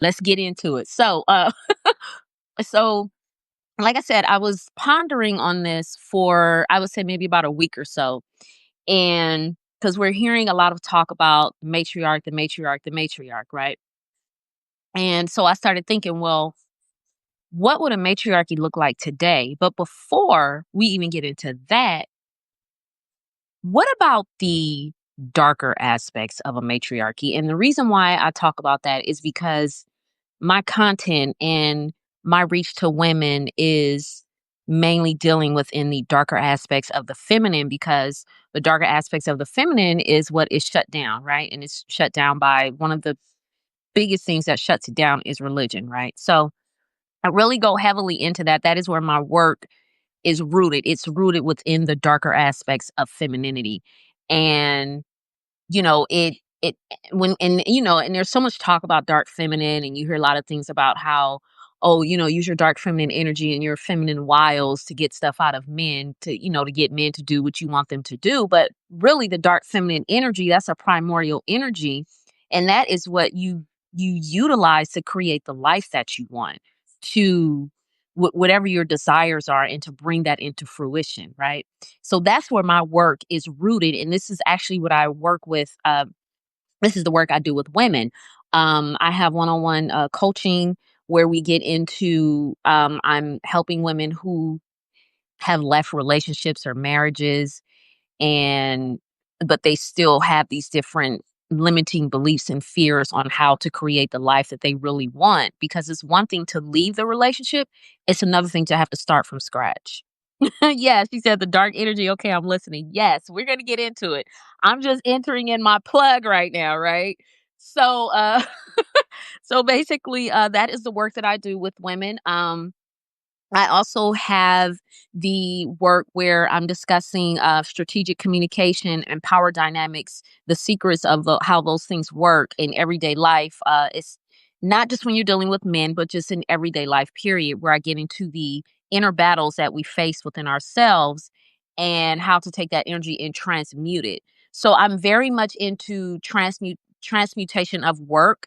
let's get into it. So like I said, I was pondering on this for, I would say, maybe about a week or so. And because we're hearing a lot of talk about matriarch, the matriarch, the matriarch, right? And so I started thinking, well, what would a matriarchy look like today? But before we even get into that, what about the darker aspects of a matriarchy? And the reason why I talk about that is because my content and my reach to women is mainly dealing within the darker aspects of the feminine, because the darker aspects of the feminine is what is shut down, right? And it's shut down by one of the biggest things that shuts it down is religion, right? So I really go heavily into that. That is where my work is rooted. It's rooted within the darker aspects of femininity. And you know, it when and and there's so much talk about dark feminine, and you hear a lot of things about how, oh, use your dark feminine energy and your feminine wiles to get stuff out of men, to get men to do what you want them to do. But really the dark feminine energy, that's a primordial energy, and that is what you utilize to create the life that you want, to whatever your desires are, and to bring that into fruition, right? So that's where my work is rooted. And this is actually what I work with. This is the work I do with women. I have one on one coaching where we get into, I'm helping women who have left relationships or marriages, and but they still have these different limiting beliefs and fears on how to create the life that they really want, because it's one thing to leave the relationship, it's another thing to have to start from scratch. Yeah, she said the dark energy. Okay, I'm listening. Yes, we're going to get into it. I'm just entering in my plug right now, right? So so basically that is the work that I do with women. I also have the work where I'm discussing strategic communication and power dynamics, the secrets of how those things work in everyday life. It's not just when you're dealing with men, but just in everyday life, period, where I get into the inner battles that we face within ourselves and how to take that energy and transmute it. So I'm very much into transmutation of work.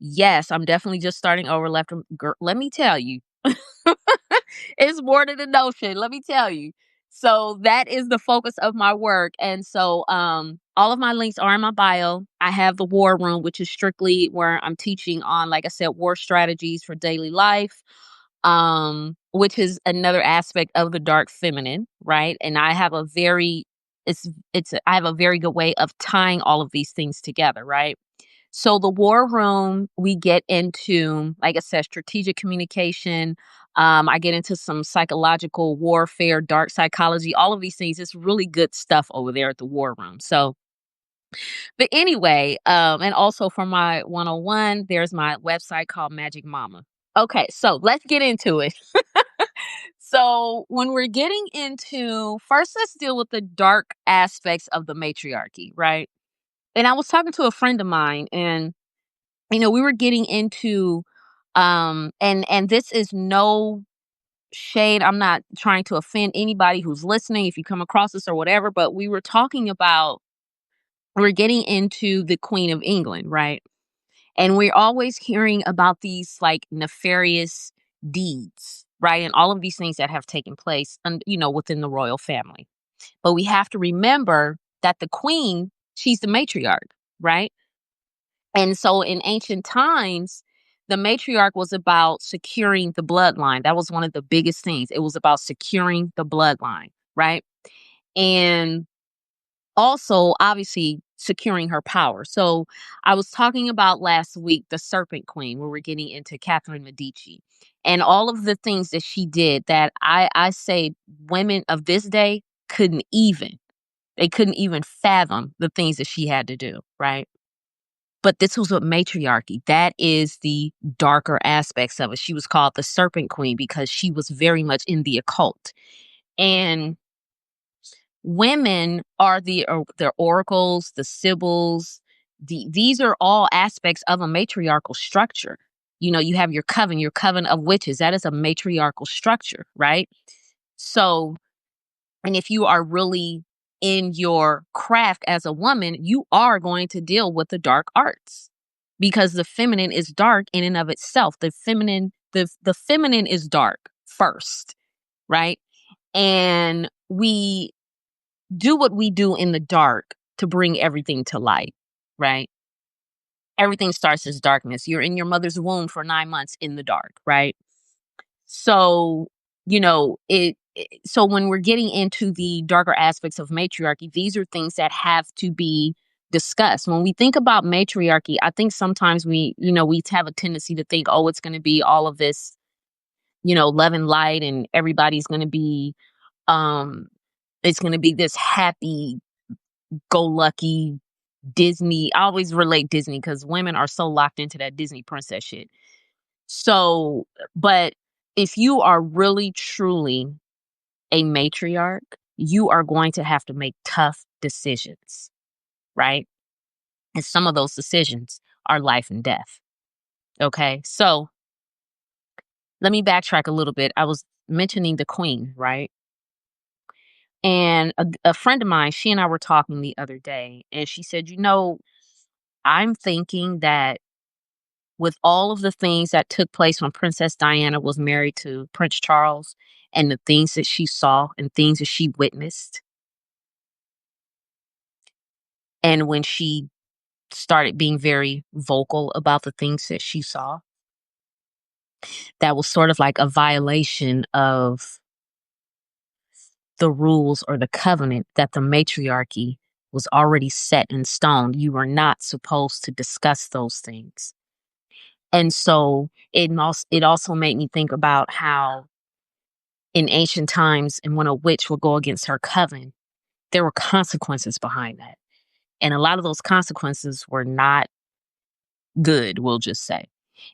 Yes, I'm definitely just starting over left. Girl, let me tell you. It's more than a notion, let me tell you. So that is the focus of my work. And so all of my links are in my bio. I have the war room, which is strictly where I'm teaching on, like I said, war strategies for daily life. Which is another aspect of the dark feminine, right? And I have a very I have a very good way of tying all of these things together, right? So the war room, we get into, like I said, strategic communication. I get into some psychological warfare, dark psychology, all of these things. It's really good stuff over there at the war room. So, but anyway, and also for my 101, there's my website called Magic Mama. Okay, so let's get into it. So when we're getting into, first, let's deal with the dark aspects of the matriarchy, right? And I was talking to a friend of mine, and we were getting into, and this is no shade. I'm not trying to offend anybody who's listening if you come across this or whatever, but we were talking about, we're getting into the Queen of England, right? And we're always hearing about these like nefarious deeds, right? And all of these things that have taken place and within the royal family. But we have to remember that the queen, she's the matriarch, right? And so in ancient times, the matriarch was about securing the bloodline. That was one of the biggest things. It was about securing the bloodline, right? And also, obviously, securing her power. So I was talking about last week the Serpent Queen, where we're getting into Catherine Medici and all of the things that she did that I say women of this day couldn't even, they couldn't even fathom the things that she had to do, right? But this was what matriarchy, that is the darker aspects of it. She was called the Serpent Queen because she was very much in the occult. And women are the oracles, the sibyls. These are all aspects of a matriarchal structure. You have your coven of witches. That is a matriarchal structure, right? So, and if you are really in your craft as a woman, you are going to deal with the dark arts. because the feminine is dark in and of itself. The feminine is dark first, right? And we do what we do in the dark to bring everything to light, right? Everything starts as darkness. You're in your mother's womb for 9 months in the dark, right? So, so when we're getting into the darker aspects of matriarchy, these are things that have to be discussed. When we think about matriarchy, I think sometimes we have a tendency to think, oh, it's going to be all of this, love and light, and everybody's going to be, um, it's going to be this happy go lucky Disney. I always relate Disney because women are so locked into that Disney princess shit. So, but if you are really truly a matriarch, you are going to have to make tough decisions, right? And some of those decisions are life and death. Okay. So let me backtrack a little bit. I was mentioning the queen, right? And a friend of mine, she and I were talking the other day, and she said, I'm thinking that with all of the things that took place when Princess Diana was married to Prince Charles and the things that she saw and things that she witnessed, and when she started being very vocal about the things that she saw, that was sort of like a violation of the rules or the covenant that the matriarchy was already set in stone. You were not supposed to discuss those things. And so it also made me think about how in ancient times, and when a witch would go against her coven, there were consequences behind that. And a lot of those consequences were not good, we'll just say.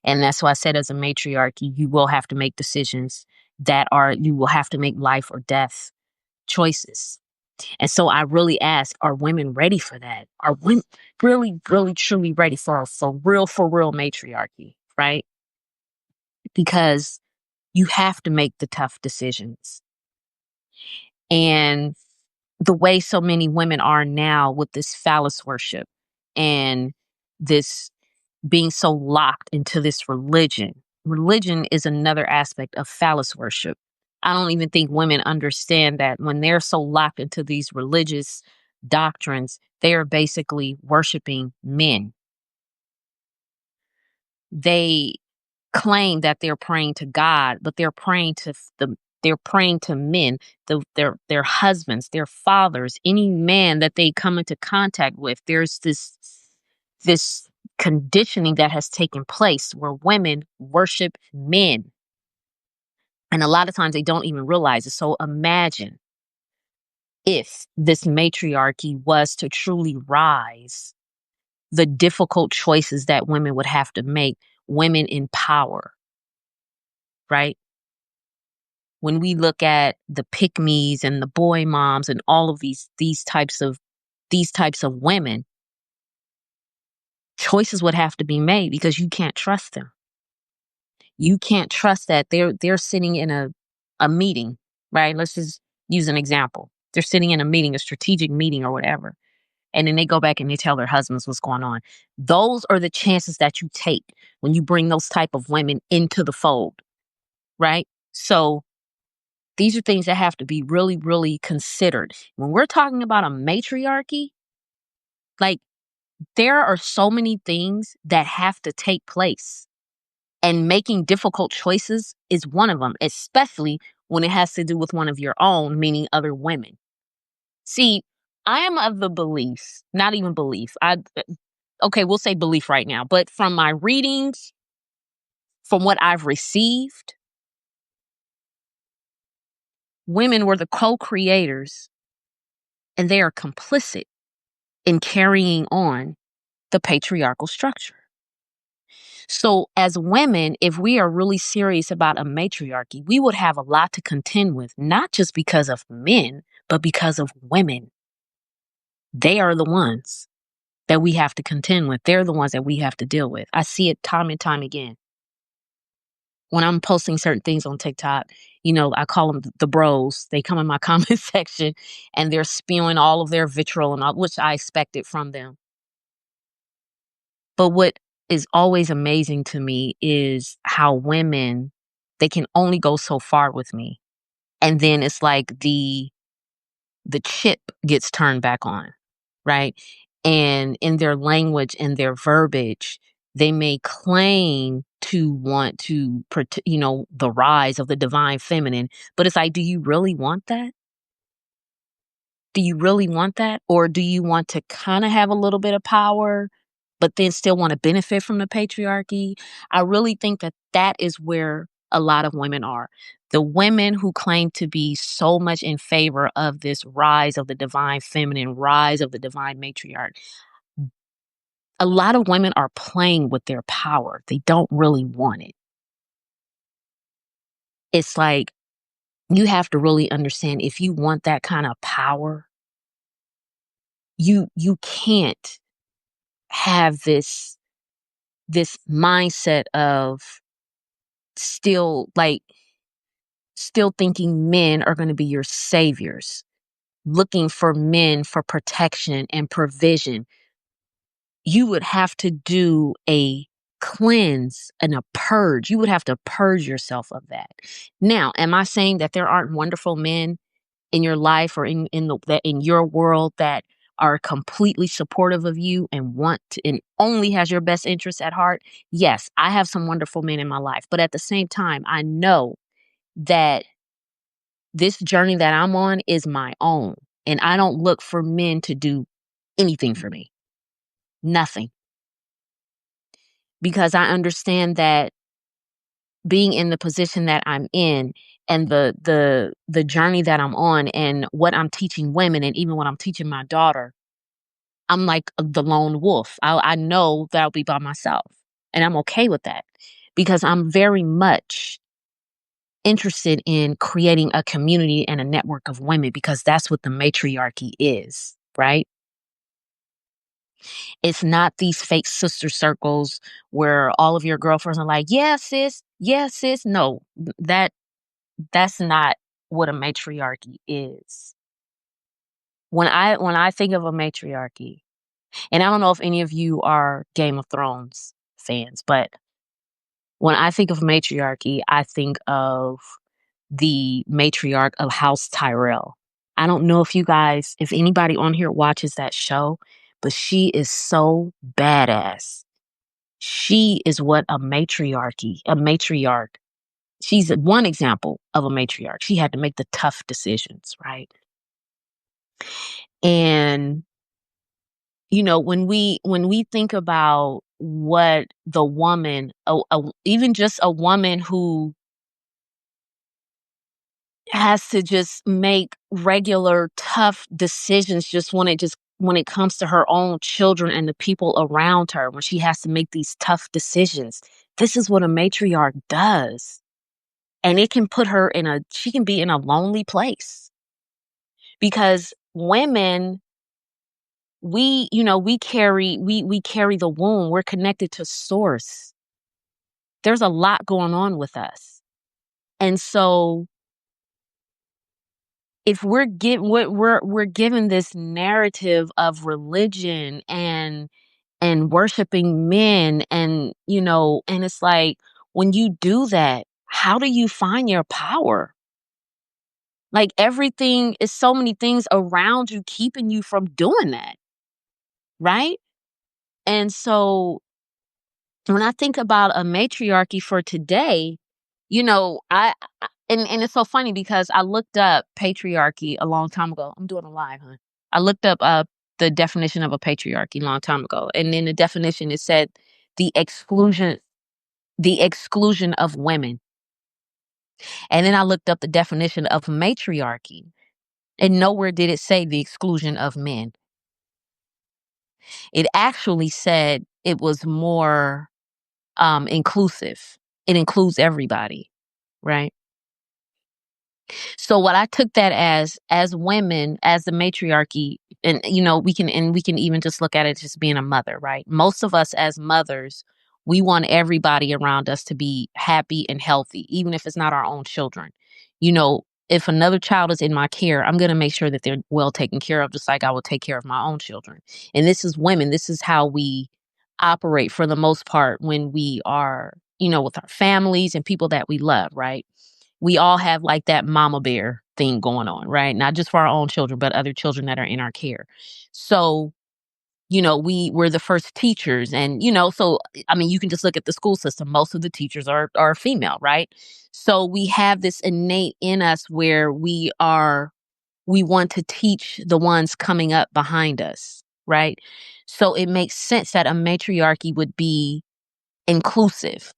And that's why I said, as a matriarchy, you will have to make decisions you will have to make life or death choices. And so I really ask, are women ready for that? Are women really, really, truly ready for real matriarchy, right? Because you have to make the tough decisions. And the way so many women are now with this phallus worship and this being so locked into this religion. Religion is another aspect of phallus worship. I don't even think women understand that when they're so locked into these religious doctrines, they are basically worshiping men. They claim that they're praying to God, but they're praying to men, their husbands, their fathers, any man that they come into contact with. There's this conditioning that has taken place where women worship men. And a lot of times they don't even realize it. So imagine if this matriarchy was to truly rise, the difficult choices that women would have to make, women in power, right? When we look at the pick me's and the boy moms and all of these types of women, choices would have to be made because you can't trust them. You can't trust that they're sitting in a meeting, right? Let's just use an example. They're sitting in a meeting, a strategic meeting or whatever, and then they go back and they tell their husbands what's going on. Those are the chances that you take when you bring those type of women into the fold, right? So these are things that have to be really, really considered. When we're talking about a matriarchy, like, there are so many things that have to take place. And making difficult choices is one of them, especially when it has to do with one of your own, meaning other women. See, I am of the belief, not even belief. Okay, we'll say belief right now, but from my readings, from what I've received, women were the co-creators and they are complicit in carrying on the patriarchal structure. So, as women, if we are really serious about a matriarchy, we would have a lot to contend with, not just because of men, but because of women. They are the ones that we have to contend with. They're the ones that we have to deal with. I see it time and time again. When I'm posting certain things on TikTok, I call them the bros. They come in my comment section and they're spewing all of their vitriol and all, which I expected from them. But what is always amazing to me is how women, they can only go so far with me. And then it's like the chip gets turned back on, right? And in their language and their verbiage, they may claim to want to, the rise of the divine feminine, but it's like, do you really want that? Do you really want that? Or do you want to kind of have a little bit of power, but then still want to benefit from the patriarchy? I really think that that is where a lot of women are. The women who claim to be so much in favor of this rise of the divine feminine, rise of the divine matriarch. A lot of women are playing with their power. They don't really want it. It's like you have to really understand, if you want that kind of power, you can't have this mindset of still like still thinking men are going to be your saviors, looking for men for protection and provision. You would have to do a cleanse and a purge. You would have to purge yourself of that. Now, am I saying that there aren't wonderful men in your life or in your world that are completely supportive of you and want to, and only has your best interests at heart? Yes, I have some wonderful men in my life, but at the same time, I know that this journey that I'm on is my own, and I don't look for men to do anything for me. Nothing. Because I understand that being in the position that I'm in, and the journey that I'm on, and what I'm teaching women, and even what I'm teaching my daughter, I'm like the lone wolf. I know that I'll be by myself, and I'm okay with that, because I'm very much interested in creating a community and a network of women, because that's what the matriarchy is, right? It's not these fake sister circles where all of your girlfriends are like, "Yeah, sis. Yeah, sis." No, that's not what a matriarchy is. When I think of a matriarchy, and I don't know if any of you are Game of Thrones fans, but when I think of matriarchy, I think of the matriarch of House Tyrell. I don't know if anybody on here watches that show, but she is so badass. She is what a matriarch. She's one example of a matriarch. She had to make the tough decisions, right? And when we think about what the woman, even just a woman who has to just make regular tough decisions, just when it comes to her own children and the people around her, when she has to make these tough decisions, this is what a matriarch does. And it can put her she can be in a lonely place, because women, we carry the womb. We're connected to source. There's a lot going on with us. And so if we're given this narrative of religion and worshiping men, and it's like, when you do that, how do you find your power? Like, everything is so many things around you keeping you from doing that, right? And so when I think about a matriarchy for today, and it's so funny, because I looked up patriarchy a long time ago. I'm doing a live, huh? I looked up the definition of a patriarchy a long time ago, and in the definition it said the exclusion the exclusion of women. And then I looked up the definition of matriarchy, and nowhere did it say the exclusion of men. It actually said it was more inclusive. It includes everybody, right? So what I took that as women, as the matriarchy, and we can even just look at it just being a mother, right? Most of us as mothers, we want everybody around us to be happy and healthy, even if it's not our own children. If another child is in my care, I'm going to make sure that they're well taken care of, just like I will take care of my own children. And this is women. This is how we operate for the most part when we are, with our families and people that we love, right? We all have like that mama bear thing going on, right? Not just for our own children, but other children that are in our care. So, we were the first teachers, and so I mean, you can just look at the school system. Most of the teachers are female, right? So we have this innate in us where we want to teach the ones coming up behind us, right? So it makes sense that a matriarchy would be inclusive.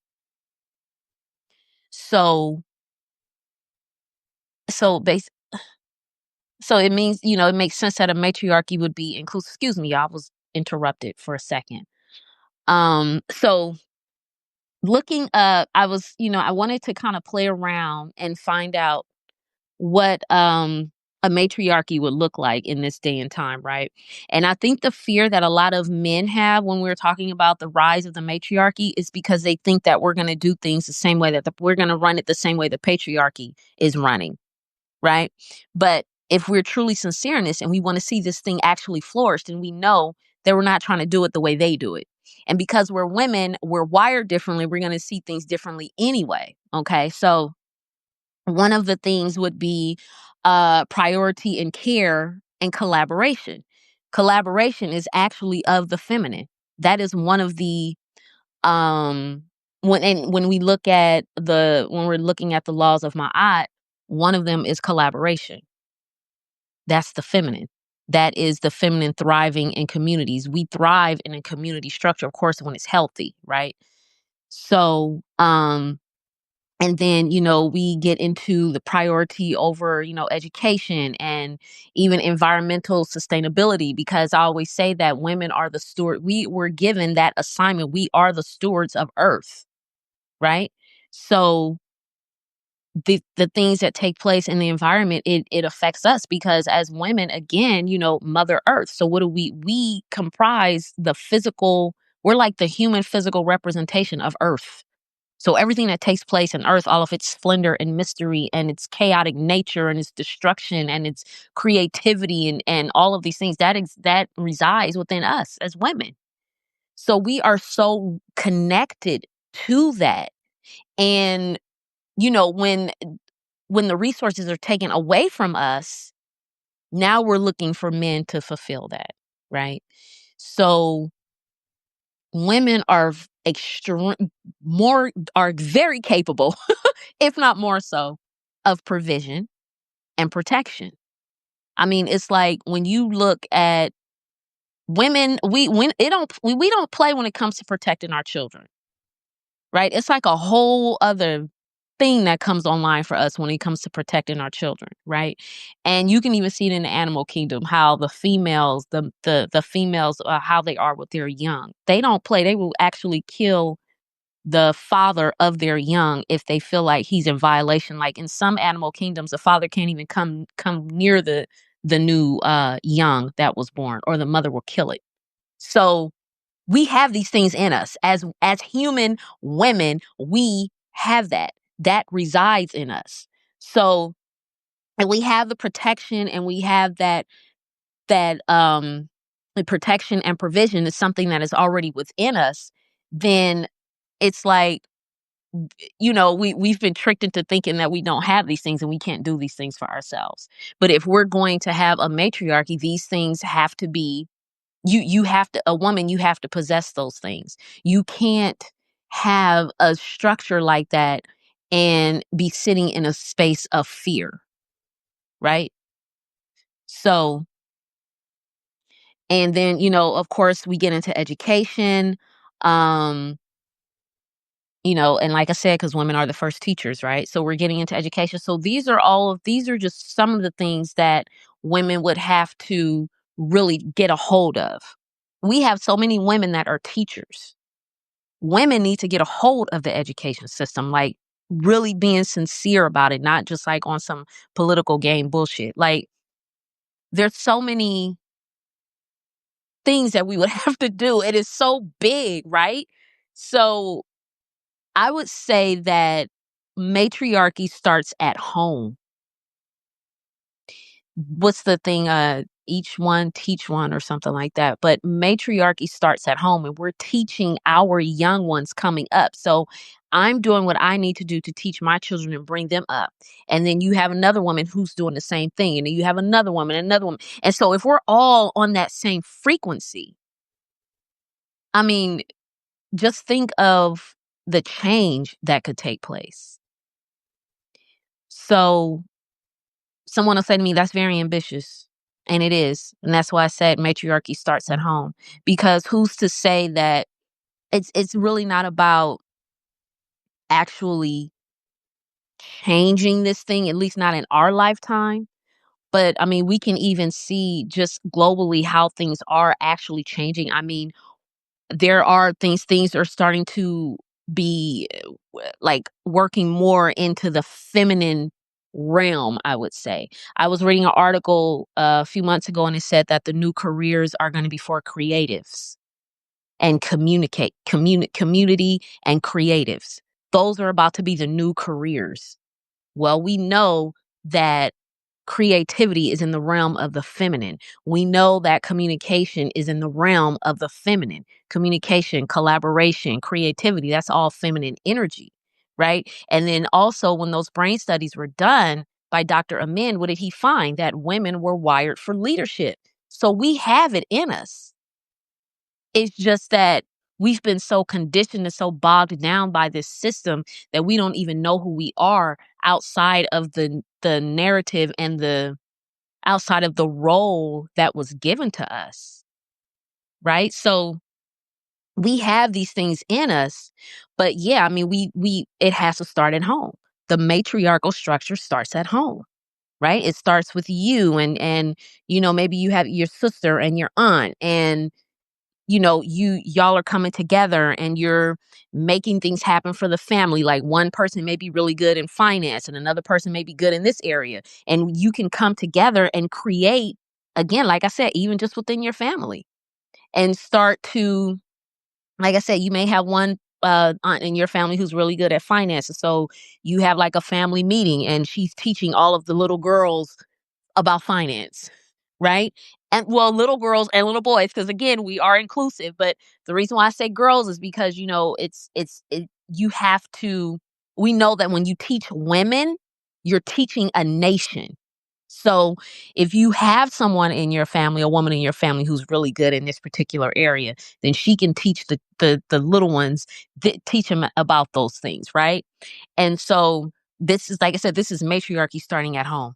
So so base so it means, it makes sense that a matriarchy would be inclusive. Excuse me, y'all, I was interrupted for a second. So looking up, I wanted to kind of play around and find out what a matriarchy would look like in this day and time, right? And I think the fear that a lot of men have when we're talking about the rise of the matriarchy is because they think that we're going to do things the same way we're going to run it the same way the patriarchy is running, right? But if we're truly sincere in this and we want to see this thing actually flourish, then we know that we're not trying to do it the way they do it. And because we're women, we're wired differently, we're going to see things differently anyway. Okay. So one of the things would be priority and care and collaboration. Collaboration is actually of the feminine. That is one of the when we look at when we're looking at the laws of Ma'at, one of them is collaboration. That's the feminine. That is the feminine thriving in communities. We thrive in a community structure, of course, when it's healthy, right? So, and then, we get into the priority over, education and even environmental sustainability, because I always say that women are the steward. We were given that assignment. We are the stewards of Earth, right? So the things that take place in the environment, it affects us because as women, again, Mother Earth. So what do we comprise the physical, we're like the human physical representation of Earth. So everything that takes place in Earth, all of its splendor and mystery and its chaotic nature and its destruction and its creativity and all of these things, that resides within us as women. So we are so connected to that. And when the resources are taken away from us, now we're looking for men to fulfill that, right? So women are extreme more are very capable, if not more so, of provision and protection. I mean, it's like when you look at women, we don't play when it comes to protecting our children, right? It's like a whole other thing that comes online for us when it comes to protecting our children, right? And you can even see it in the animal kingdom how the females, the females, how they are with their young. They don't play. They will actually kill the father of their young if they feel like he's in violation. Like in some animal kingdoms, the father can't even come near the new young that was born, or the mother will kill it. So we have these things in us as human women. We have that resides in us. So, and we have the protection, and we have that the protection and provision is something that is already within us. Then it's like, we've been tricked into thinking that we don't have these things and we can't do these things for ourselves. But if we're going to have a matriarchy, these things have to be, you have to, a woman, you have to possess those things. You can't have a structure like that and be sitting in a space of fear, right? So, and then, of course, we get into education. Um, and like I said, because women are the first teachers, right? So we're getting into education. So these are just some of the things that women would have to really get a hold of. We have so many women that are teachers. Women need to get a hold of the education system, like really being sincere about it, not just like on some political game bullshit. Like there's so many things that we would have to do. It is so big, right? So I would say that matriarchy starts at home. What's the thing? each one teach one or something like that. But matriarchy starts at home, and we're teaching our young ones coming up. So I'm doing what I need to do to teach my children and bring them up. And then you have another woman who's doing the same thing. And then you have another woman, another woman. And so if we're all on that same frequency, I mean, just think of the change that could take place. So someone will say to me, that's very ambitious. And it is. And that's why I said matriarchy starts at home. Because who's to say that it's really not about actually changing this thing, at least not in our lifetime. But I mean, we can even see just globally how things are actually changing. I mean, there are things are starting to be like working more into the feminine realm, I would say. I was reading an article a few months ago, and it said that the new careers are going to be for creatives and community and creatives. Those are about to be the new careers. Well, we know that creativity is in the realm of the feminine. We know that communication is in the realm of the feminine. Communication, collaboration, creativity, that's all feminine energy, right? And then also, when those brain studies were done by Dr. Amin, what did he find? That women were wired for leadership. So we have it in us. It's just that we've been so conditioned and so bogged down by this system that we don't even know who we are outside of the narrative and the outside of the role that was given to us, right? So we have these things in us, but yeah, I mean, we it has to start at home. The matriarchal structure starts at home, right? It starts with you and maybe you have your sister and your aunt, and y'all are coming together and you're making things happen for the family. Like, one person may be really good in finance and another person may be good in this area. And you can come together and create, again, like I said, even just within your family, and start to, like I said, you may have one aunt in your family who's really good at finances. So you have like a family meeting and she's teaching all of the little girls about finance, right? And well, little girls and little boys, because again, we are inclusive. But the reason why I say girls is because you have to. We know that when you teach women, you're teaching a nation. So if you have someone in your family, a woman in your family who's really good in this particular area, then she can teach the little ones, teach them about those things, right? And so this is, like I said, this is matriarchy starting at home.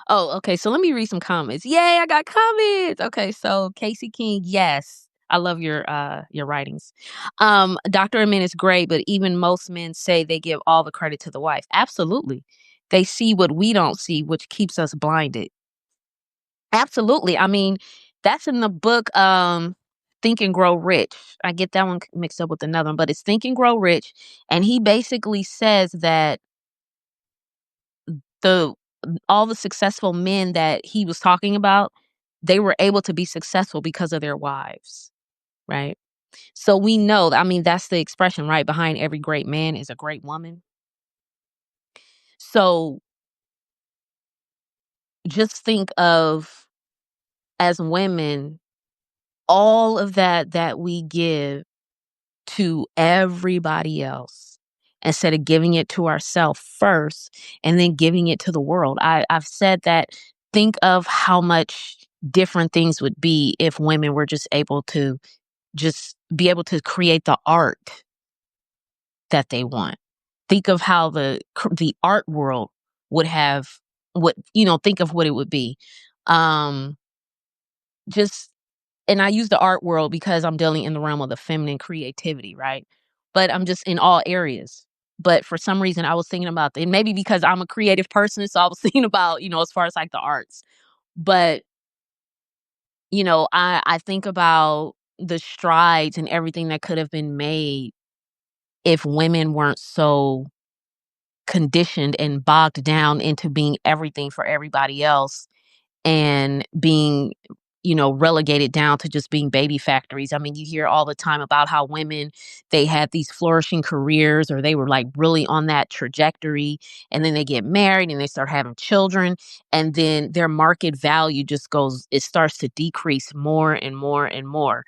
Oh, okay. So let me read some comments. Yay, I got comments. Okay, so Casey King, yes. I love your writings. Dr. Amin is great, but even most men say they give all the credit to the wife. Absolutely. They see what we don't see, which keeps us blinded. Absolutely. I mean, that's in the book Think and Grow Rich. I get that one mixed up with another one, but it's Think and Grow Rich. And he basically says that the all the successful men that he was talking about, they were able to be successful because of their wives, right? So we know, I mean, that's the expression, right? Behind every great man is a great woman. So just think of, as women, all of that we give to everybody else instead of giving it to ourselves first and then giving it to the world. I've said that, think of how much different things would be if women were just able to just be able to create the art that they want. Think of how the art world would have, think of what it would be. Um just and I use the art world because I'm dealing in the realm of the feminine creativity, right? But I'm just in all areas. But for some reason, I was thinking about and maybe because I'm a creative person, so I was thinking about, as far as like the arts. But I think about the strides and everything that could have been made if women weren't so conditioned and bogged down into being everything for everybody else, and being, relegated down to just being baby factories. I mean, you hear all the time about how women, they had these flourishing careers, or they were like really on that trajectory, and then they get married and they start having children, and then their market value just goes, it starts to decrease more and more and more.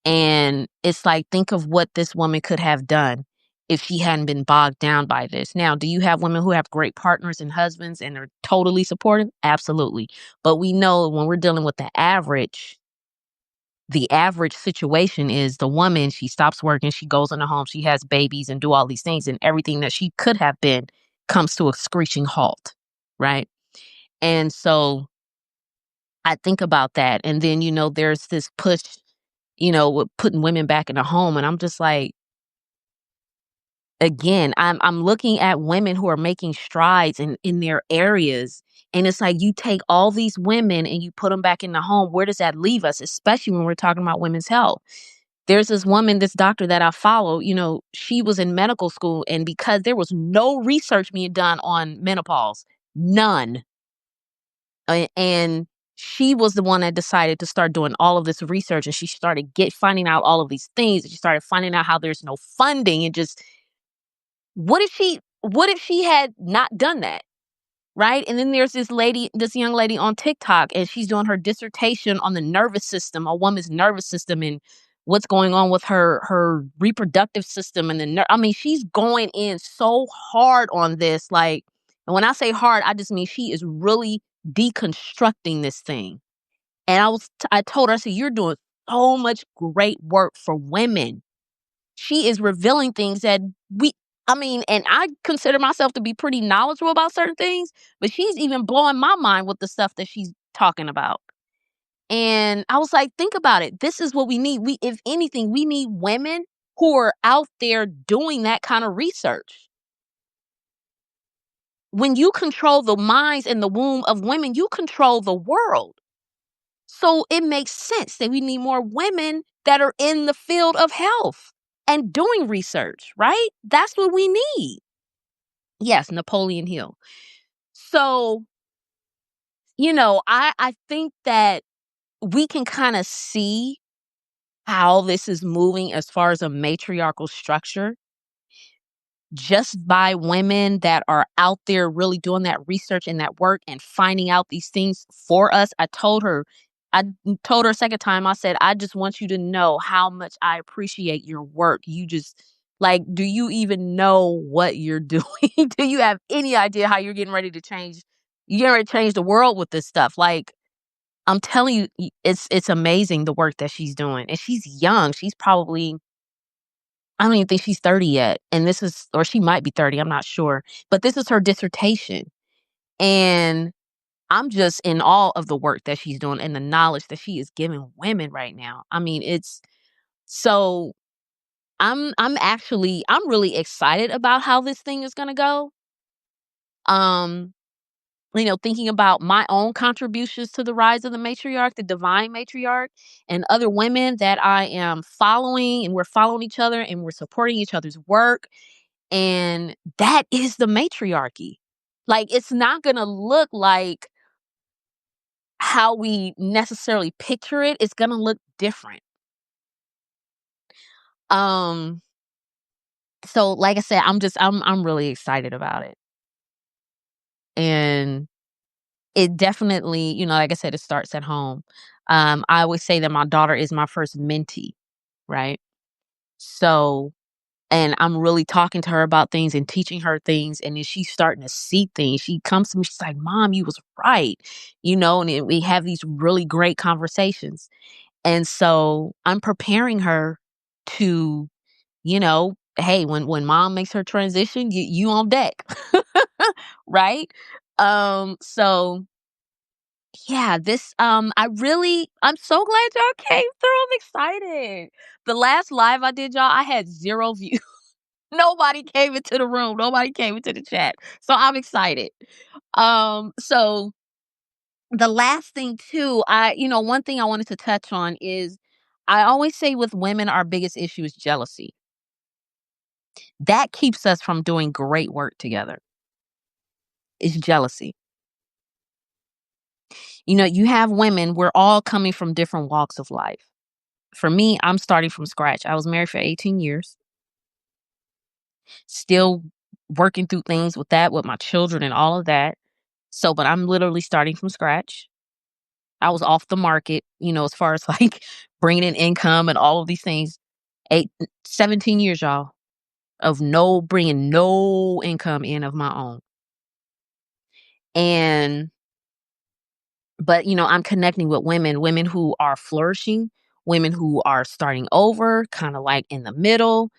And it's like, think of what this woman could have done if she hadn't been bogged down by this. Now, do you have women who have great partners and husbands and are totally supportive? Absolutely. But we know when we're dealing with the average situation is the woman, she stops working, she goes in the home, she has babies and do all these things, and everything that she could have been comes to a screeching halt, right? And so I think about that. And then, there's this push, with putting women back in the home. And I'm just like, again, I'm looking at women who are making strides in their areas, and it's like you take all these women and you put them back in the home. Where does that leave us, especially when we're talking about women's health? There's this woman, this doctor that I follow, she was in medical school, and because there was no research being done on menopause, none. And she was the one that decided to start doing all of this research, and she started finding out all of these things, and she started finding out how there's no funding, and just what if she had not done that, right? And then there's this young lady on TikTok, and she's doing her dissertation on the nervous system, a woman's nervous system, and what's going on with her reproductive system, and I mean, she's going in so hard on this, like, and when I say hard, I just mean she is really deconstructing this thing. And I told her, I said, you're doing so much great work for women. She is revealing things that I mean, and I consider myself to be pretty knowledgeable about certain things, but she's even blowing my mind with the stuff that she's talking about. And I was like, think about it. This is what we need. If anything, we need women who are out there doing that kind of research. When you control the minds and the womb of women, you control the world. So it makes sense that we need more women that are in the field of health and doing research, right? That's what we need. Yes, Napoleon Hill. So, I think that we can kind of see how this is moving as far as a matriarchal structure, just by women that are out there really doing that research and that work and finding out these things for us. I told her a second time, I said, I just want you to know how much I appreciate your work. You just, like, do you even know what you're doing? Do you have any idea how you're getting ready to change? You're getting ready to change the world with this stuff. Like, I'm telling you, it's amazing the work that she's doing. And she's young. She's probably, I don't even think she's 30 yet. And or she might be 30, I'm not sure. But this is her dissertation. And I'm just in awe of the work that she's doing and the knowledge that she is giving women right now. I mean, it's so I'm really excited about how this thing is gonna go. Um, thinking about my own contributions to the rise of the matriarch, the divine matriarch, and other women that I am following, and we're following each other and we're supporting each other's work. And that is the matriarchy. Like, it's not going to look like how we necessarily picture it. It's going to look different. Um so like I said, I'm really excited about it. And it definitely, like I said, it starts at home. I always say that my daughter is my first mentee, right? So, and I'm really talking to her about things and teaching her things. And then she's starting to see things. She comes to me, she's like, Mom, you was right. And then we have these really great conversations. And so I'm preparing her to, hey, when mom makes her transition, you on deck. Right? So yeah, I'm so glad y'all came through. I'm excited. The last live I did, y'all, I had 0 views. Nobody came into the room. Nobody came into the chat. So I'm excited. So the last thing too, one thing I wanted to touch on is, I always say with women, our biggest issue is jealousy. That keeps us from doing great work together. Is jealousy. You have women, we're all coming from different walks of life. For me, I'm starting from scratch. I was married for 18 years, still working through things with that, with my children and all of that. So, but I'm literally starting from scratch. I was off the market, as far as like bringing in income and all of these things. 17 years, y'all, of bringing no income in of my own. And, but, I'm connecting with women who are flourishing, women who are starting over, kind of like in the middle,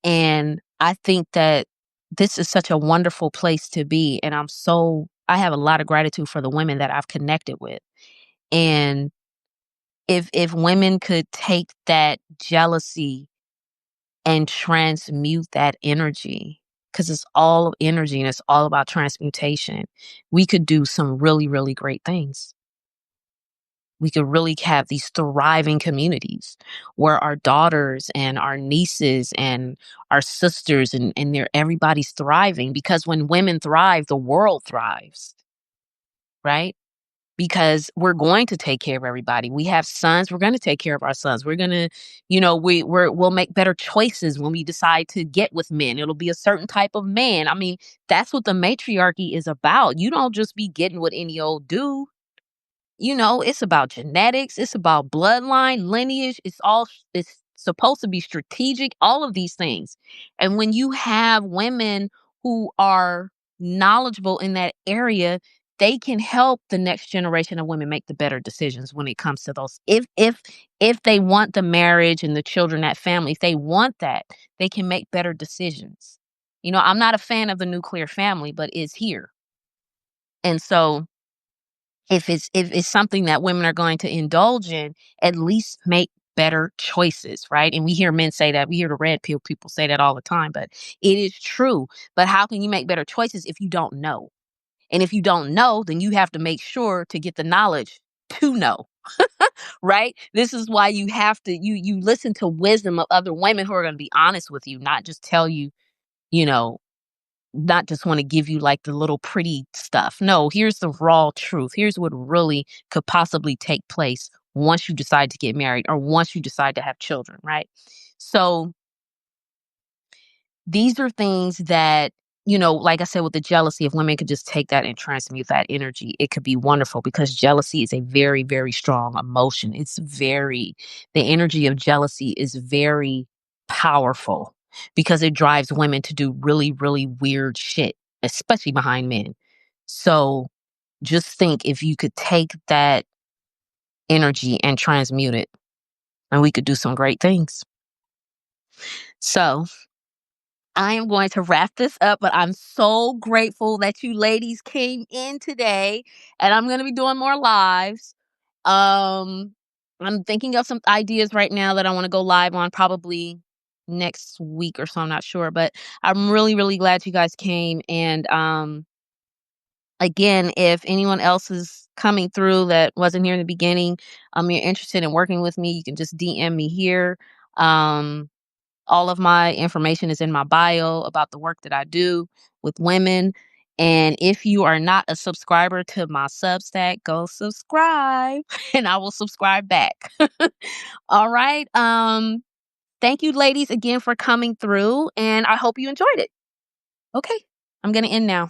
and I think that this is such a wonderful place to be. And I have a lot of gratitude for the women that I've connected with. And if women could take that jealousy and transmute that energy, because it's all energy and it's all about transmutation, we could do some really, really great things. We could really have these thriving communities where our daughters and our nieces and our sisters and everybody's thriving, because when women thrive, the world thrives, right? Because we're going to take care of everybody. We have sons, we're going to take care of our sons. We're going to, we'll make better choices when we decide to get with men. It'll be a certain type of man. I mean, that's what the matriarchy is about. You don't just be getting with any old dude. It's about genetics, it's about bloodline, lineage, it's supposed to be strategic, all of these things. And when you have women who are knowledgeable in that area, they can help the next generation of women make the better decisions when it comes to those. If they want the marriage and the children, that family, if they want that, they can make better decisions. I'm not a fan of the nuclear family, but it's here. And so if it's something that women are going to indulge in, at least make better choices, right? And we hear men say that. We hear the red pill people say that all the time, but it is true. But how can you make better choices if you don't know? And if you don't know, then you have to make sure to get the knowledge to know, right? This is why you have to you listen to wisdom of other women who are going to be honest with you, not just tell you, you know, not just want to give you like the little pretty stuff. No, here's the raw truth. Here's what really could possibly take place once you decide to get married or once you decide to have children, right? So these are things that, like I said, with the jealousy, if women could just take that and transmute that energy, it could be wonderful, because jealousy is a very, very strong emotion. The energy of jealousy is very powerful, because it drives women to do really, really weird shit, especially behind men. So just think, if you could take that energy and transmute it, and we could do some great things. So I am going to wrap this up, but I'm so grateful that you ladies came in today, and I'm going to be doing more lives. Um, I'm thinking of some ideas right now that I want to go live on, probably next week or so. I'm not sure, but I'm really, really glad you guys came. And again, if anyone else is coming through that wasn't here in the beginning, you're interested in working with me, you can just DM me here. Um, all of my information is in my bio about the work that I do with women. And if you are not a subscriber to my Substack, go subscribe and I will subscribe back. All right. Thank you ladies again for coming through, and I hope you enjoyed it. Okay. I'm going to end now.